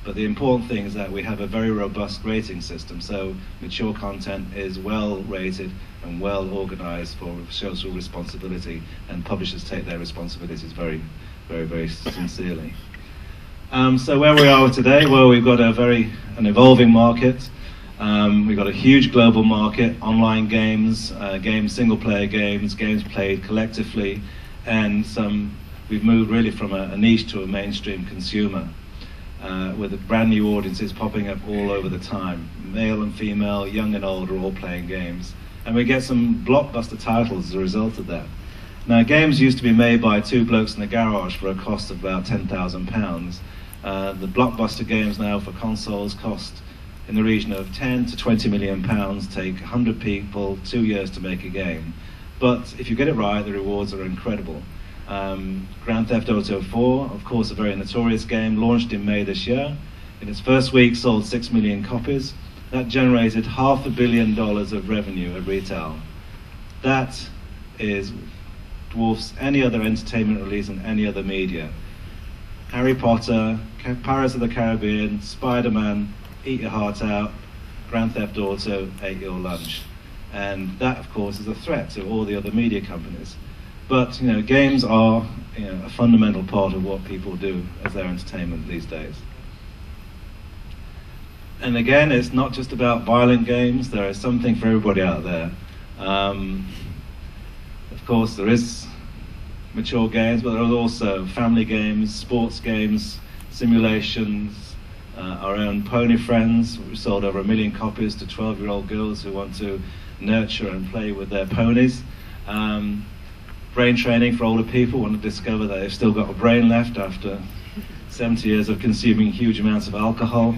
But the important thing is that we have a very robust rating system, so mature content is well rated and well organized for social responsibility, and publishers take their responsibilities very, very sincerely. So where we are today, well, we've got an evolving market. We've got a huge global market, online games, single-player games played collectively, and we've moved really from a niche to a mainstream consumer, with brand new audiences popping up all over the time. Male and female, young and old are all playing games. And we get some blockbuster titles as a result of that. Now, games used to be made by two blokes in the garage for a cost of about £10,000. The blockbuster games now for consoles cost in the region of 10 to 20 million pounds, take 100 people, 2 years to make a game. But if you get it right, the rewards are incredible. Grand Theft Auto 4, of course, a very notorious game, launched in May this year. In its first week, sold 6 million copies. That generated $500 million of revenue at retail. That dwarfs any other entertainment release in any other media. Harry Potter, Pirates of the Caribbean, Spider-Man, Eat Your Heart Out, Grand Theft Auto, Ate Your Lunch. And that, of course, is a threat to all the other media companies. But games are a fundamental part of what people do as their entertainment these days. And again, it's not just about violent games. There is something for everybody out there. Of course, there is mature games, but there are also family games, sports games, simulations. Our own Pony Friends, we sold over 1 million copies to 12-year-old girls who want to nurture and play with their ponies. Brain training for older people, want to discover that they've still got a brain left after 70 years of consuming huge amounts of alcohol.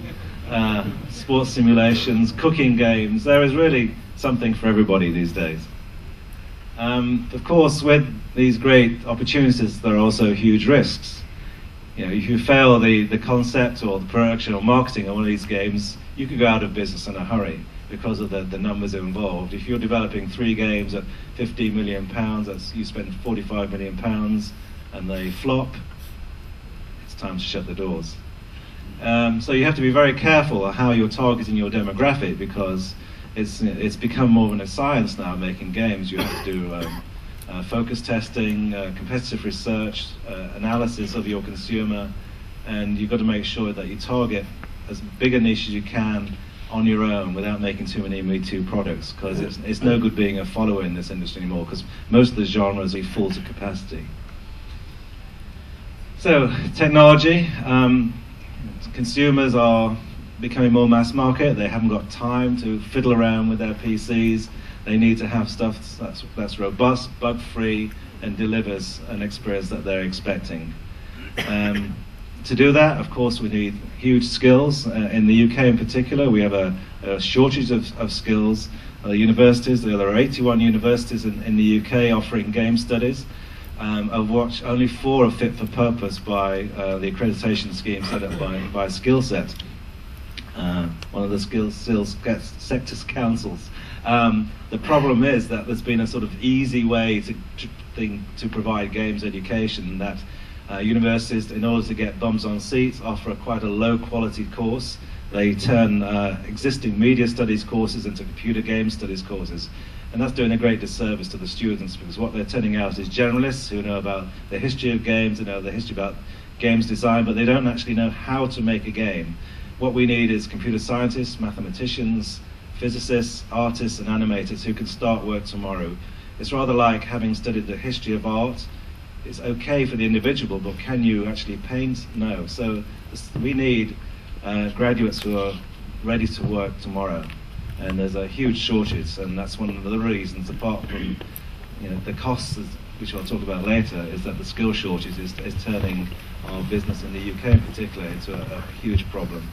Sports simulations, cooking games. There is really something for everybody these days. Of course, with these great opportunities, there are also huge risks. If you fail the concept or the production or marketing of one of these games, you could go out of business in a hurry because of the numbers involved. If you're developing 3 games at £15 million, you spend £45 million, and they flop, it's time to shut the doors. So you have to be very careful of how you're targeting your demographic, because it's become more of a science now, making games. You have to do focus testing, competitive research, analysis of your consumer, and you've got to make sure that you target as big a niche as you can on your own without making too many Me Too products, because it's no good being a follower in this industry anymore, because most of the genres are full to capacity. So, technology. Consumers are becoming more mass market. They haven't got time to fiddle around with their PCs. They need to have stuff that's robust, bug-free, and delivers an experience that they're expecting. To do that, of course, we need huge skills. In the UK in particular, we have a shortage of skills. Universities, there are 81 universities in the UK offering game studies, of which only 4 are fit for purpose by the accreditation scheme set up by Skillset, one of the skills sectors councils. The problem is that there's been a sort of easy way to provide games education, that universities, in order to get bums on seats, offer quite a low quality course. They turn existing media studies courses into computer game studies courses. And that's doing a great disservice to the students, because what they're turning out is generalists who know about the history of games, they know the history about games design, but they don't actually know how to make a game. What we need is computer scientists, mathematicians, physicists, artists, and animators who can start work tomorrow. It's rather like having studied the history of art. It's okay for the individual, but can you actually paint? No. So we need graduates who are ready to work tomorrow, and there's a huge shortage, and that's one of the reasons, apart from the costs, which I'll talk about later, is that the skill shortage is turning our business in the UK in particular into a huge problem.